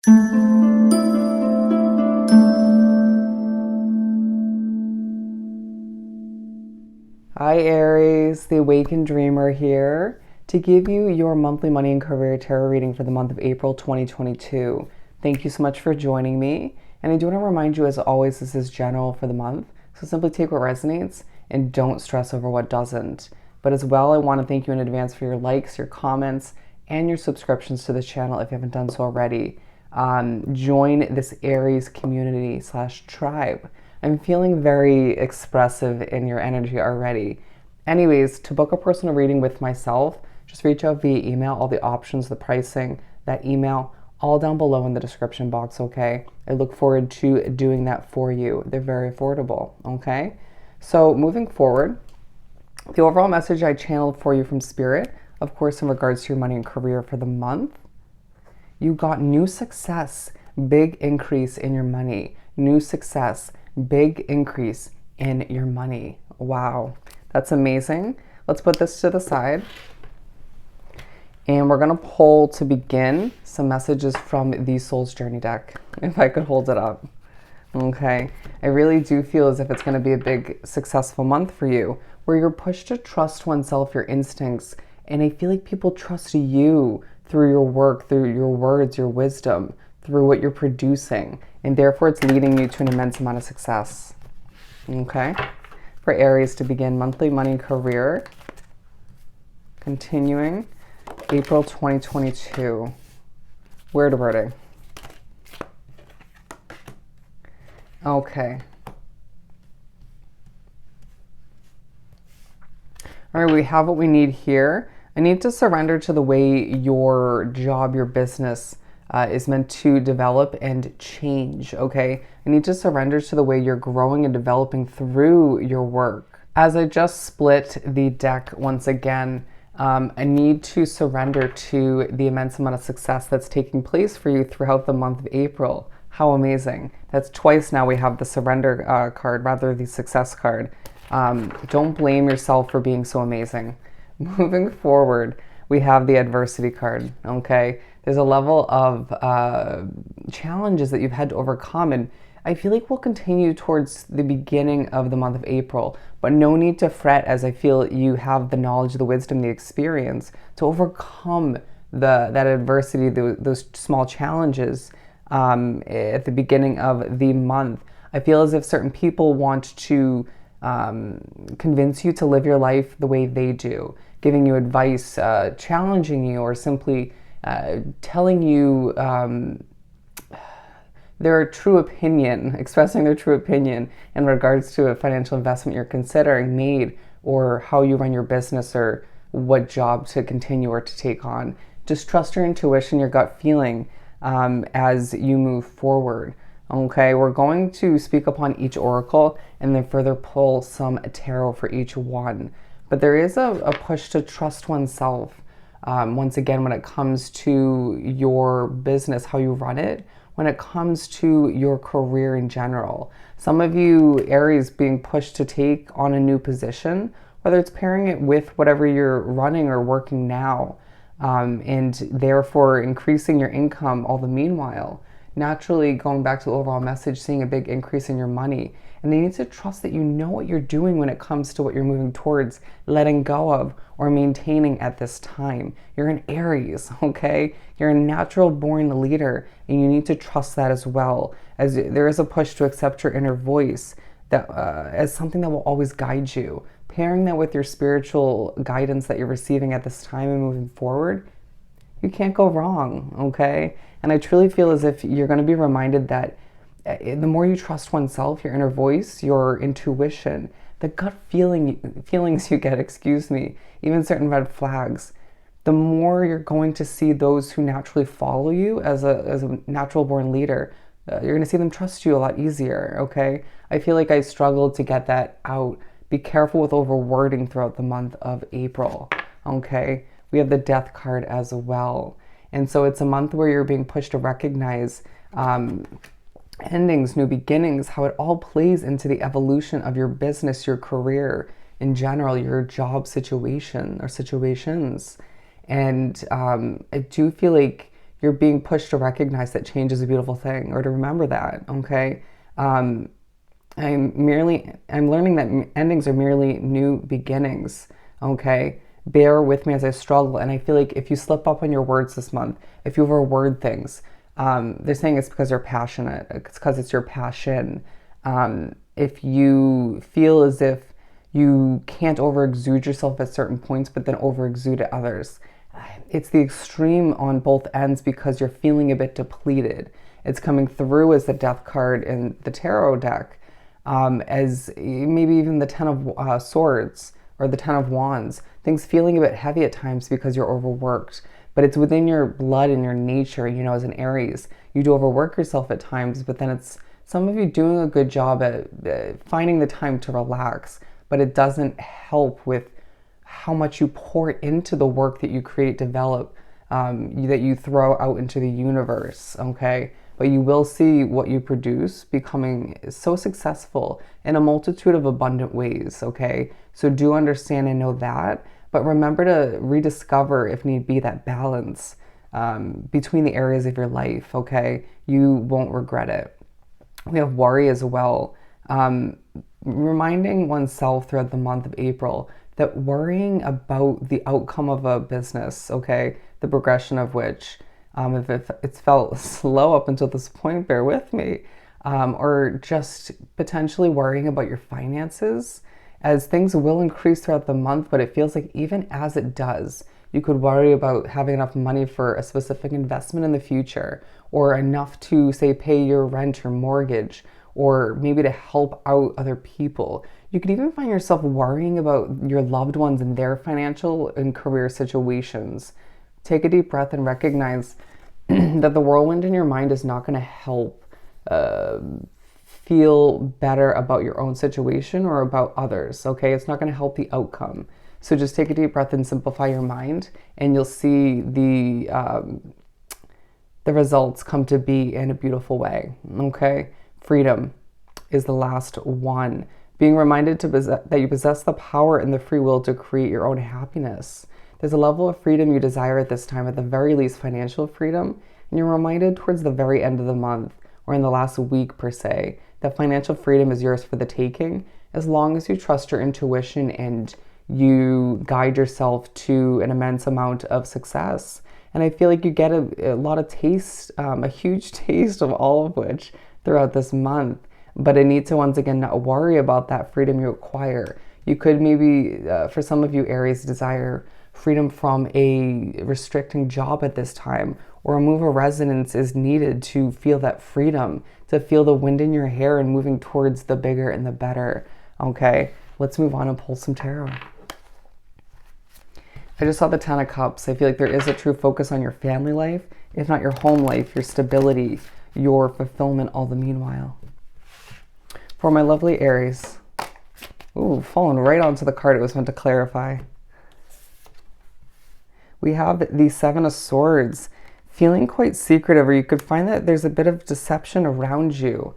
Hi Aries, the Awakened Dreamer here to give you your monthly money and career tarot reading for the month of April 2022. Thank you so much for joining me. And I do want to remind you, as always, this is general for the month. So simply take what resonates and don't stress over what doesn't. But as well, I want to thank you in advance for your likes, your comments, and your subscriptions to the channel if you haven't done so already. Join this Aries community / tribe. I'm feeling very expressive in your energy already. Anyways, to book a personal reading with myself, just reach out via email. All the options, the pricing, that email, all down below in the description box, okay? I look forward to doing that for you. They're very affordable, okay? So moving forward, the overall message I channeled for you from Spirit, of course, in regards to your money and career for the month, you got new success, big increase in your money, new success, big increase in your money. Wow, that's amazing. Let's put this to the side. And we're going to pull, to begin, some messages from the Soul's Journey deck, if I could hold it up. Okay, I really do feel as if it's going to be a big, successful month for you, where you're pushed to trust oneself, your instincts, and I feel like people trust you through your work, through your words, your wisdom, through what you're producing, and therefore it's leading you to an immense amount of success. Okay, for Aries to begin monthly money and career, continuing April 2022. Word wording. Okay. All right, we have what we need here. I need to surrender to the way your job, your business is meant to develop and change, okay? I need to surrender to the way you're growing and developing through your work. As I just split the deck once again, I need to surrender to the immense amount of success that's taking place for you throughout the month of April. How amazing. That's twice now we have the surrender card, rather the success card. Don't blame yourself for being so amazing. Moving forward, we have the adversity card, okay? There's a level of challenges that you've had to overcome, and I feel like we'll continue towards the beginning of the month of April, but no need to fret, as I feel you have the knowledge, the wisdom, the experience to overcome that adversity, those small challenges at the beginning of the month. I feel as if certain people want to convince you to live your life the way they do, giving you advice, challenging you, or simply telling you their true opinion, expressing their true opinion in regards to a financial investment you're considering made, or how you run your business, or what job to continue or to take on. Just trust your intuition, your gut feeling as you move forward. Okay, we're going to speak upon each oracle and then further pull some tarot for each one. But there is a push to trust oneself. Once again, when it comes to your business, how you run it, when it comes to your career in general. Some of you, Aries, being pushed to take on a new position, whether it's pairing it with whatever you're running or working now, and therefore increasing your income all the meanwhile. Naturally, going back to the overall message, seeing a big increase in your money. And you need to trust that you know what you're doing when it comes to what you're moving towards, letting go of, or maintaining at this time. You're an Aries, okay? You're a natural born leader, and you need to trust that as well. As there is a push to accept your inner voice that as something that will always guide you. Pairing that with your spiritual guidance that you're receiving at this time and moving forward, you can't go wrong, okay? And I truly feel as if you're going to be reminded that the more you trust oneself, your inner voice, your intuition, the gut feelings you get, even certain red flags, the more you're going to see those who naturally follow you as a natural born leader. You're going to see them trust you a lot easier, okay? I feel like I struggled to get that out. Be careful with overwording throughout the month of April, okay? We have the Death card as well. And so it's a month where you're being pushed to recognize endings, new beginnings, how it all plays into the evolution of your business, your career in general, your job situation or situations. And I do feel like you're being pushed to recognize that change is a beautiful thing, or to remember that, okay? I'm learning that endings are merely new beginnings, okay? Bear with me as I struggle. And I feel like if you slip up on your words this month, if you overword things, they're saying it's because you're passionate. It's because it's your passion. If you feel as if you can't overexude yourself at certain points, but then overexude at others, it's the extreme on both ends because you're feeling a bit depleted. It's coming through as the Death card in the tarot deck, as maybe even the Ten of Swords or the Ten of Wands. Things feeling a bit heavy at times because you're overworked. But it's within your blood and your nature, you know, as an Aries. You do overwork yourself at times, but then it's some of you doing a good job at finding the time to relax, but it doesn't help with how much you pour into the work that you create, develop, that you throw out into the universe, okay? But you will see what you produce becoming so successful in a multitude of abundant ways, okay? So do understand and know that, but remember to rediscover, if need be, that balance between the areas of your life, okay? You won't regret it. We have worry as well. Reminding oneself throughout the month of April that worrying about the outcome of a business, okay, the progression of which, if it's felt slow up until this point, bear with me, or just potentially worrying about your finances, as things will increase throughout the month, but it feels like even as it does, you could worry about having enough money for a specific investment in the future, or enough to, say, pay your rent or mortgage, or maybe to help out other people. You could even find yourself worrying about your loved ones and their financial and career situations. Take a deep breath and recognize that the whirlwind in your mind is not going to help feel better about your own situation or about others, okay? It's not going to help the outcome. So just take a deep breath and simplify your mind, and you'll see the results come to be in a beautiful way, okay? Freedom is the last one. Being reminded that you possess the power and the free will to create your own happiness. There's a level of freedom you desire at this time, at the very least financial freedom, and you're reminded towards the very end of the month, or in the last week per se, that financial freedom is yours for the taking, as long as you trust your intuition and you guide yourself to an immense amount of success. And I feel like you get a lot of taste, a huge taste of all of which throughout this month. But I need to once again not worry about that freedom you acquire. You could maybe, for some of you Aries, desire freedom from a restricting job at this time, or a move of residence is needed to feel that freedom, to feel the wind in your hair and moving towards the bigger and the better. Okay, let's move on and pull some tarot. I just saw the Ten of Cups. I feel like there is a true focus on your family life, if not your home life, your stability, your fulfillment, all the meanwhile. For my lovely Aries, ooh, falling right onto the card it was meant to clarify. We have the Seven of Swords, feeling quite secretive, or you could find that there's a bit of deception around you.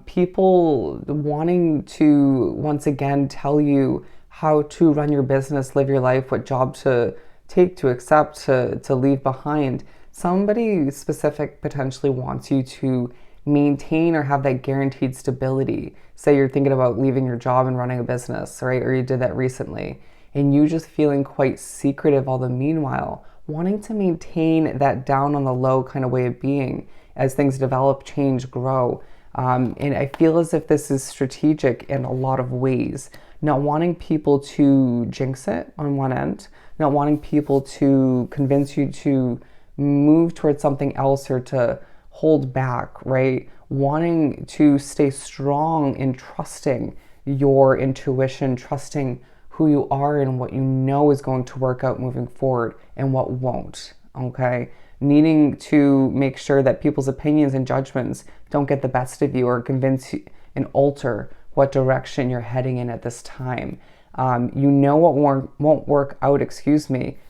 People wanting to, once again, tell you how to run your business, live your life, what job to take, to accept, to leave behind. Somebody specific potentially wants you to maintain or have that guaranteed stability. Say you're thinking about leaving your job and running a business, right? Or you did that recently, and you just feeling quite secretive all the meanwhile, wanting to maintain that down on the low kind of way of being as things develop, change, grow. And I feel as if this is strategic in a lot of ways. Not wanting people to jinx it on one end, not wanting people to convince you to move towards something else or to hold back, right? Wanting to stay strong in trusting your intuition, trusting who you are and what you know is going to work out moving forward and what won't, okay? Needing to make sure that people's opinions and judgments don't get the best of you or convince you and alter what direction you're heading in at this time. You know what won't work out,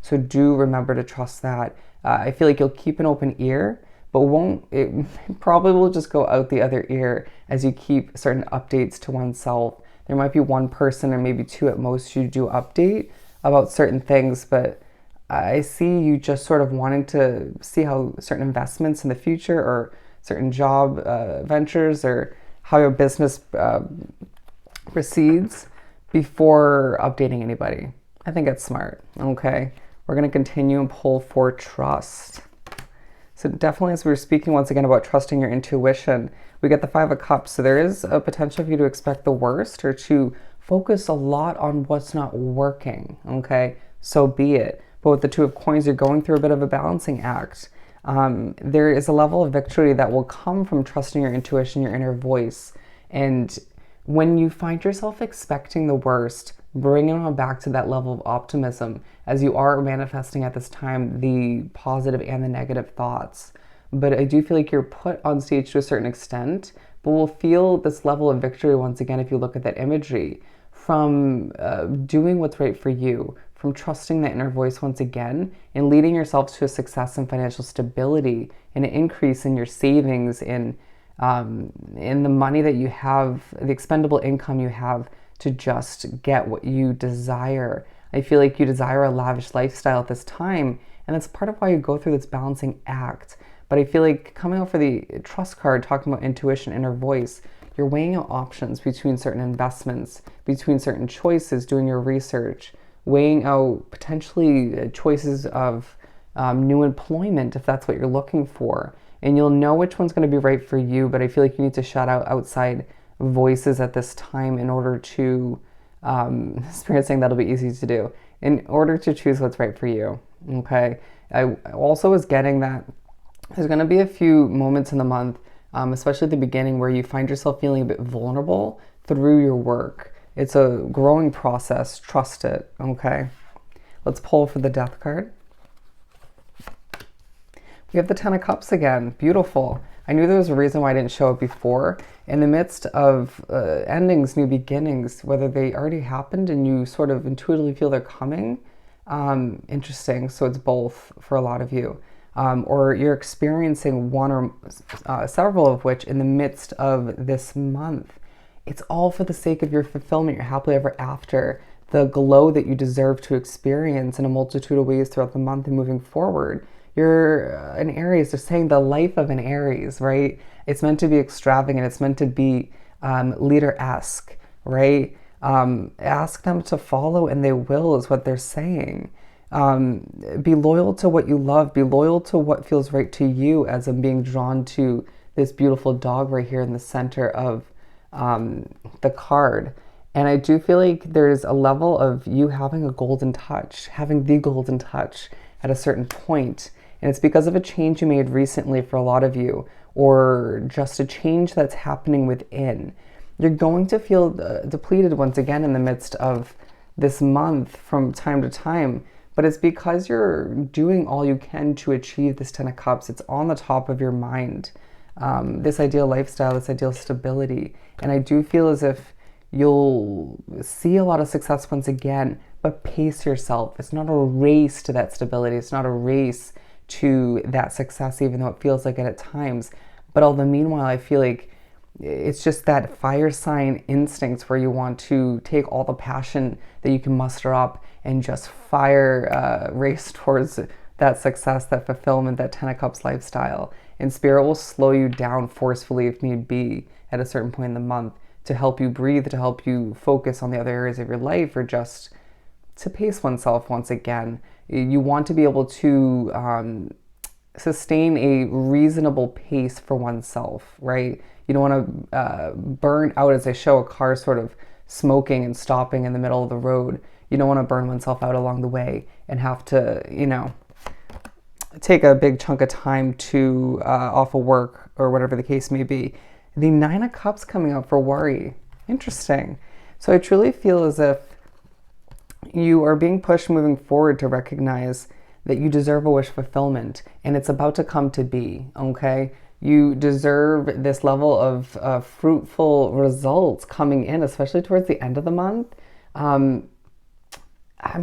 so do remember to trust that. I feel like you'll keep an open ear, but it probably will just go out the other ear as you keep certain updates to oneself. There might be one person or maybe two at most you do update about certain things, but I see you just sort of wanting to see how certain investments in the future or certain job ventures or how your business proceeds before updating anybody. I think it's smart. Okay. We're going to continue and pull for trust. So definitely, as we were speaking once again about trusting your intuition, we get the Five of Cups. So there is a potential for you to expect the worst or to focus a lot on what's not working. Okay. So be it. But with the Two of Coins, you're going through a bit of a balancing act. There is a level of victory that will come from trusting your intuition, your inner voice. And when you find yourself expecting the worst, bring it on back to that level of optimism as you are manifesting at this time the positive and the negative thoughts. But I do feel like you're put on stage to a certain extent, but we'll feel this level of victory once again if you look at that imagery from doing what's right for you, from trusting that inner voice once again and leading yourself to a success and financial stability and an increase in your savings, in the money that you have, the expendable income you have to just get what you desire. I feel like you desire a lavish lifestyle at this time, and that's part of why you go through this balancing act. But I feel like coming out for the trust card, talking about intuition, inner voice, you're weighing out options between certain investments, between certain choices, doing your research, weighing out potentially choices of new employment if that's what you're looking for. And you'll know which one's going to be right for you, but I feel like you need to shut out outside voices at this time in order to, Spirit saying that'll be easy to do, in order to choose what's right for you, okay? I also was getting that there's going to be a few moments in the month, especially at the beginning, where you find yourself feeling a bit vulnerable through your work. It's a growing process. Trust it, okay? Let's pull for the Death card. We have the Ten of Cups again. Beautiful. I knew there was a reason why I didn't show it before. In the midst of endings, new beginnings, whether they already happened and you sort of intuitively feel they're coming, interesting. So it's both for a lot of you. Or you're experiencing one or several of which in the midst of this month. It's all for the sake of your fulfillment, your happily ever after, the glow that you deserve to experience in a multitude of ways throughout the month and moving forward. You're an Aries. They're saying the life of an Aries, right? It's meant to be extravagant. It's meant to be leader-esque, right? Ask them to follow and they will is what they're saying. Be loyal to what you love. Be loyal to what feels right to you, as I'm being drawn to this beautiful dog right here in the center of the card. And I do feel like there's a level of you having a golden touch, having the golden touch at a certain point. And it's because of a change you made recently for a lot of you, or just a change that's happening within. You're going to feel depleted once again in the midst of this month from time to time, but it's because you're doing all you can to achieve this Ten of Cups. It's on the top of your mind, this ideal lifestyle, this ideal stability. And I do feel as if you'll see a lot of success once again, but pace yourself. It's not a race to that stability. It's not a race to that success, even though it feels like it at times. But all the meanwhile, I feel like it's just that fire sign instinct where you want to take all the passion that you can muster up and just fire race towards that success, that fulfillment, that Ten of Cups lifestyle. And Spirit will slow you down forcefully if need be at a certain point in the month to help you breathe, to help you focus on the other areas of your life, or just to pace oneself once again. You want to be able to sustain a reasonable pace for oneself, right? You don't want to burn out, as I show a car sort of smoking and stopping in the middle of the road. You don't want to burn oneself out along the way and have to, take a big chunk of time to off of work or whatever the case may be. The Nine of Cups coming out for worry. Interesting. So I truly feel as if you are being pushed moving forward to recognize that you deserve a wish fulfillment, and it's about to come to be, okay? You deserve this level of fruitful results coming in, especially towards the end of the month. I'm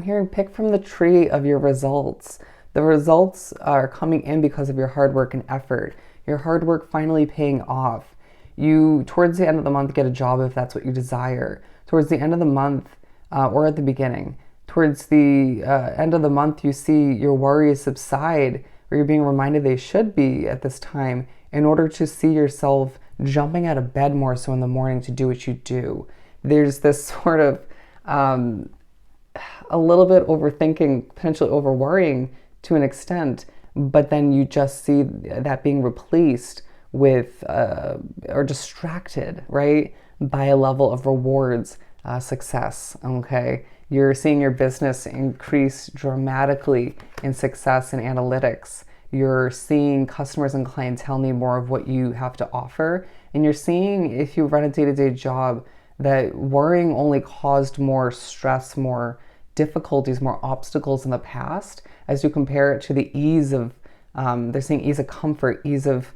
hearing pick from the tree of your results. The results are coming in because of your hard work and effort. Your hard work finally paying off. You, towards the end of the month, get a job if that's what you desire. Towards the end of the month, or at the beginning, Towards the end of the month, you see your worries subside, or you're being reminded they should be at this time, in order to see yourself jumping out of bed more so in the morning to do what you do. There's this sort of a little bit overthinking, potentially over worrying to an extent, but then you just see that being replaced with or distracted, right, by a level of rewards, success. Okay, you're seeing your business increase dramatically in success and analytics. You're seeing customers and clientele need more of what you have to offer, and you're seeing, if you run a day-to-day job, that worrying only caused more stress, more difficulties, more obstacles in the past, as you compare it to the ease of, they're seeing ease of comfort, ease of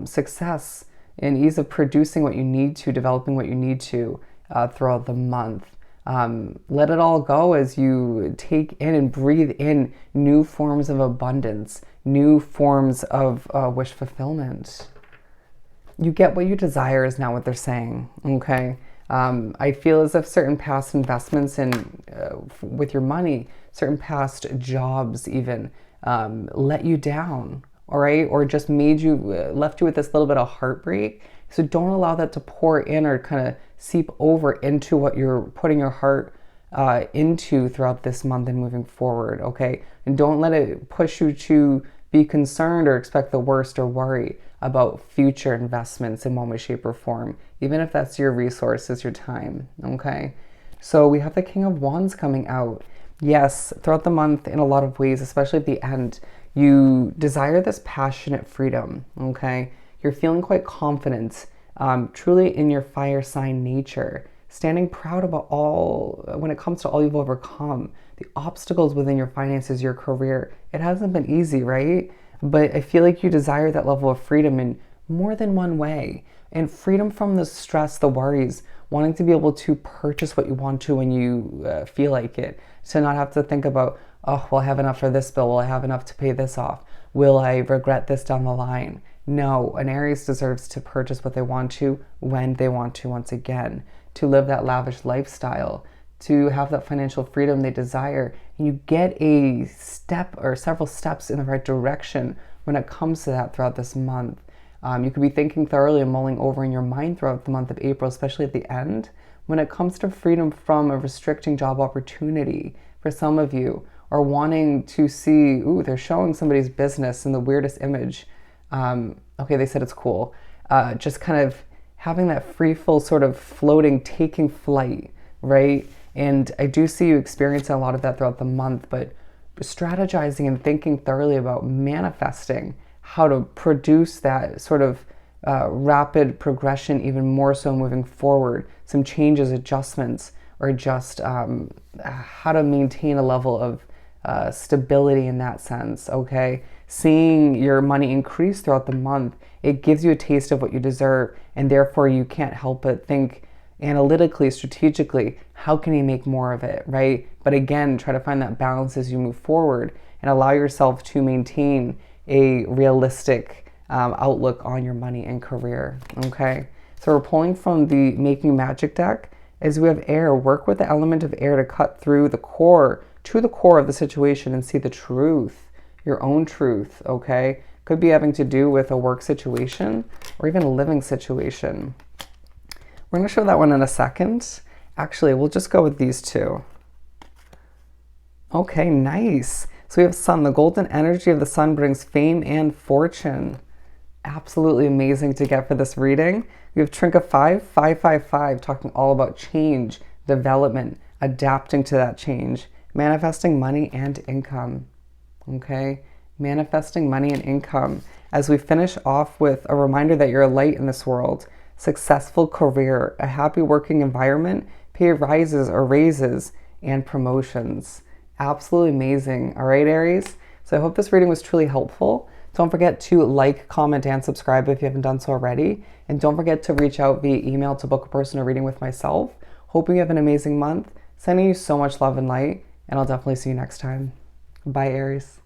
success, and ease of producing what you need to, developing what you need to throughout the month. Let it all go as you take in and breathe in new forms of abundance, new forms of wish fulfillment. You get what you desire is not what they're saying, okay? I feel as if certain past investments in with your money, certain past jobs even, let you down, all right? Or just made you, left you with this little bit of heartbreak. So don't allow that to pour in or kind of seep over into what you're putting your heart into throughout this month and moving forward, okay? And don't let it push you to be concerned or expect the worst or worry about future investments in one way, shape, or form, even if that's your resources, your time, okay? So we have the King of Wands coming out. Yes, throughout the month in a lot of ways, especially at the end, you desire this passionate freedom, okay? You're feeling quite confident, truly in your fire sign nature, standing proud about all, when it comes to all you've overcome, the obstacles within your finances, your career. It hasn't been easy, right? But I feel like you desire that level of freedom in more than one way. And freedom from the stress, the worries, wanting to be able to purchase what you want to when you feel like it. To not have to think about, oh, will I have enough for this bill? Will I have enough to pay this off? Will I regret this down the line? No, an Aries deserves to purchase what they want to when they want to, once again, to live that lavish lifestyle, to have that financial freedom they desire. And you get a step or several steps in the right direction when it comes to that throughout this month. You could be thinking thoroughly and mulling over in your mind throughout the month of April, especially at the end, when it comes to freedom from a restricting job opportunity for some of you, or wanting to see, ooh, they're showing somebody's business in the weirdest image. Okay, they said it's cool. Just kind of having that free, full sort of floating, taking flight, right? And I do see you experiencing a lot of that throughout the month, but strategizing and thinking thoroughly about manifesting how to produce that sort of rapid progression, even more so moving forward, some changes, adjustments, or just how to maintain a level of stability in that sense, okay? Seeing your money increase throughout the month, it gives you a taste of what you deserve, and therefore you can't help but think analytically, strategically, how can you make more of it, right? But again, try to find that balance as you move forward and allow yourself to maintain a realistic outlook on your money and career, okay? So we're pulling from the Making Magic deck. As we have air, work with the element of air to cut through the core, to the core of the situation and see the truth, your own truth, okay? Could be having to do with a work situation or even a living situation. We're going to show that one in a second. Actually, we'll just go with these two. Okay, nice. So we have sun. The golden energy of the sun brings fame and fortune. Absolutely amazing to get for this reading. We have Trinket 555, talking all about change, development, adapting to that change, manifesting money and income. Okay, manifesting money and income. As we finish off with a reminder that you're a light in this world, successful career, a happy working environment, pay rises or raises, and promotions. Absolutely amazing. All right, Aries. So I hope this reading was truly helpful. Don't forget to like, comment, and subscribe if you haven't done so already. And don't forget to reach out via email to book a personal reading with myself. Hoping you have an amazing month. Sending you so much love and light, and I'll definitely see you next time. Bye, Aries.